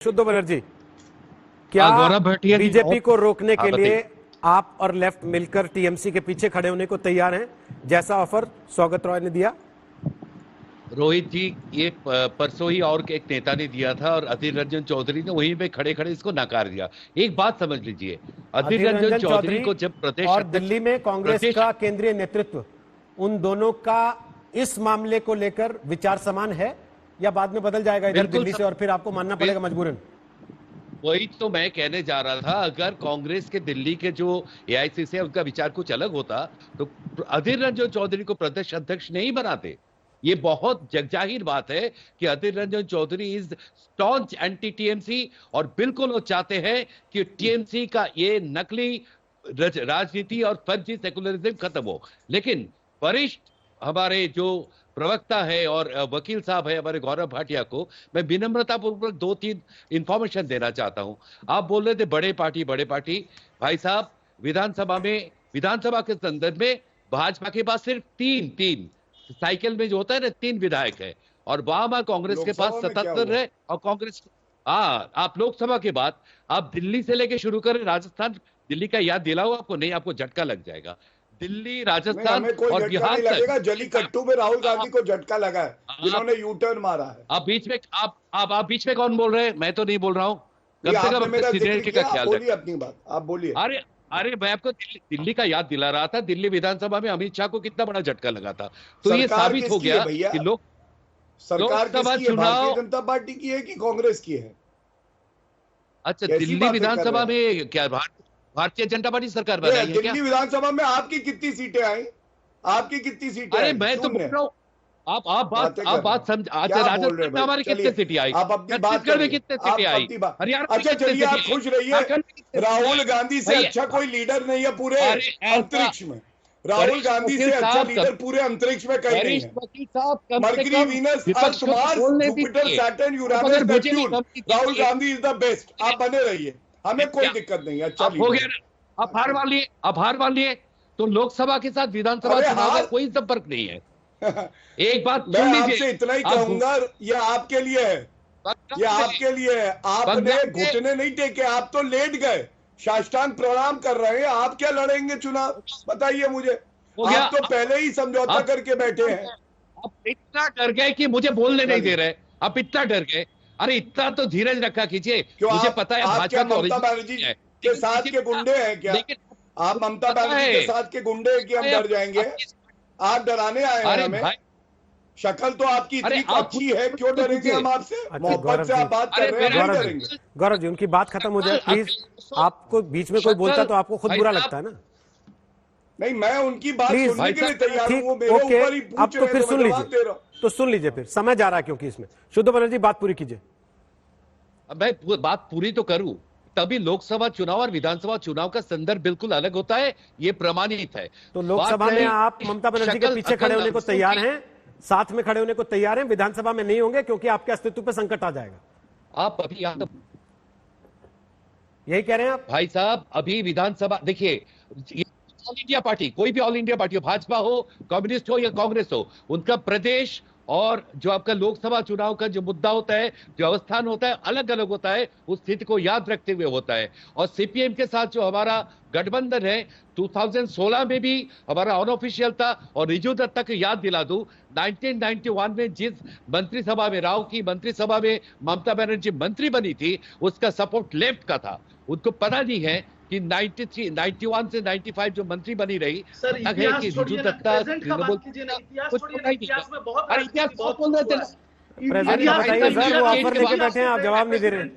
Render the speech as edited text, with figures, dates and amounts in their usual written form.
शुद्ध बनर्जी, क्या गौरव भाटिया बीजेपी को रोकने के लिए बताइए। आप और लेफ्ट मिलकर टीएमसी के पीछे खड़े होने को तैयार हैं, जैसा ऑफर सौगत रॉय ने दिया? रोहित जी, ये परसों ही और एक नेता ने दिया था और अधीर रंजन चौधरी ने वहीं पे खड़े खड़े इसको नकार दिया। एक बात समझ लीजिए, अधीर रंजन चौधरी को जब प्रदेश और दिल्ली में कांग्रेस का केंद्रीय नेतृत्व, उन दोनों का इस मामले को लेकर विचार समान है या बाद में बदल जाएगा इधर दिल्ली से और फिर आपको मानना पड़ेगा मजबूरन? वही तो मैं कहने जा रहा था, अगर कांग्रेस के दिल्ली के जो एआईसीसी है उनका विचार कुछ अलग होता तो अधीर रंजन चौधरी को प्रदेश अध्यक्ष नहीं बनाते। ये बहुत जगजाहिर बात है कि Adhir Ranjan Chowdhury is staunch anti TMC और बिल्कुल वो चाहते हैं कि टीएमसी का ये नकली राजनीति और फर्जी सेकुलरिज्म खत्म हो। लेकिन वरिष्ठ हमारे जो प्रवक्ता है और वकील साहब है हमारे गौरव भाटिया को मैं विनम्रता पूर्वक 2-3 इंफॉर्मेशन देना चाहता हूं। आप बोल रहे थे बड़े पार्टी भाई साहब, विधानसभा के संदर्भ में भाजपा के पास सिर्फ तीन साइकिल में जो होता है ना 3 विधायक है और वहां कांग्रेस के पास 77 है और कांग्रेस। आप लोकसभा के बाद आप दिल्ली से लेके शुरू करें राजस्थान, दिल्ली का याद दिलाओ आपको, नहीं आपको झटका लग जाएगा। दिल्ली, राजस्थान और बिहार लगेगा। जलीकट्टू में राहुल गांधी को झटका लगा है, जिन्होंने यू टर्न मारा है। आप बीच में कौन बोल रहे हैं? मैं तो नहीं बोल रहा हूँ। कम से कम मेरा सीनियरिटी का ख्याल रखिए। अपनी बात आप बोलिए। अरे मैं आपको दिल्ली का याद दिला रहा था। दिल्ली विधानसभा में अमित शाह को कितना बड़ा झटका लगा था। तो ये साबित हो गया कि सरकार किसकी है? भारतीय जनता पार्टी की है कि कांग्रेस की है? अच्छा, दिल्ली विधानसभा में क्या भारतीय जनता पार्टी सरकार बनाई है क्या? दिल्ली विधानसभा में आपकी कितनी सीटें आई? आपकी कितनी सीटें? अरे मैं तो बोल रहा हूँ, आप बात समझ। अच्छा, राजस्थान में हमारी कितने सीटें आई? आप अपनी बात छत्तीसगढ़ में कितने सीटें आई? हरियाणा में अच्छा चलिए, आप खुश रहिए। राहुल गांधी से अच्छा कोई लीडर नहीं है पूरे अंतरिक्ष में। राहुल गांधी से अच्छा लीडर पूरे अंतरिक्ष में कहीं नहीं है। Mercury, Venus, earth, Mars, Jupiter, Saturn, Uranus, Neptune, Rahul Gandhi is the best. आप बने रहिए, हमें कोई दिक्कत नहीं है। अच्छा हो गया, अब हार मान लिए तो लोकसभा के साथ विधानसभा चुनाव का कोई संपर्क नहीं है। एक बात सुन लीजिए, आपसे इतना ही कहूंगा, ये आपके लिए है, ये आपके लिए है। आपने घुटने नहीं टेके, आप तो लेट गए, साष्टांग प्रणाम कर रहे हैं। आप क्या लड़ेंगे चुनाव? बताइए मुझे। आप तो पहले ही समझौता करके बैठे हैं। आप इतना डर गए कि मुझे बोलने नहीं दे रहे। आप इतना डर गए। अरे इतना तो धीरज रखा कीजिए। मुझे पता है आप क्या ममता बनर्जी के साथ के गुंडे हैं क्या? आप ममता बनर्जी के साथ के गुंडे हैं कि हम डर जाएंगे? आप डराने आए हैं हमें? शक्ल तो आपकी इतनी अच्छी है, क्यों डरेंगे हम आपसे? मोहब्बत से आप बात कर रहे हैं, नहीं डरेंगे। गौरव जी, उनकी बात खत्म हो जाए प्लीज। आपको बीच में कोई बोलता तो आपको खुद बुरा लगता है ना? नहीं, मैं उनकी बात सुनने के लिए तैयार हूं। वो मेरे ऊपर ही पूछ आप तो फिर सुन लीजिए, तो सुन लीजिए, फिर समय जा रहा है क्योंकि इसमें। शुद्ध बनर्जी, बात पूरी कीजिए। मैं बात पूरी तो करूं, तभी लोकसभा चुनाव और विधानसभा चुनाव का संदर्भ बिल्कुल अलग होता है, ये प्रमाणित है। तो लोकसभा में आप ममता बनर्जी के पीछे खड़े होने को तैयार हैं, साथ में खड़े होने को तैयार हैं, विधानसभा में नहीं होंगे क्योंकि आपके अस्तित्व पे संकट आ जाएगा। आप अभी यही कह रहे हैं आप? भाई साहब, अभी विधानसभा देखिए, ऑल इंडिया पार्टी, कोई भी ऑल इंडिया पार्टी हो, भाजपा हो, कम्युनिस्ट हो या कांग्रेस हो, उनका प्रदेश और जो आपका लोकसभा चुनाव का जो मुद्दा होता है, जो अवस्थान होता है, अलग अलग होता है। उस स्थिति को याद रखते हुए होता है। और सीपीएम के साथ जो हमारा गठबंधन है, 2016 में भी हमारा अनऑफिशियल था। और रिजू दत्ता को याद दिला दूं, 1991 में जिस मंत्रिसभा में, राव की मंत्रिसभा में ममता बनर्जी मंत्री बनी थी, उसका सपोर्ट लेफ्ट का था। उनको पता नहीं है कि 91 से 95 जो मंत्री बनी रही, इतिहास बताइए सर, वो ऑफर लेके बैठे हैं, आप जवाब नहीं दे रहे हैं।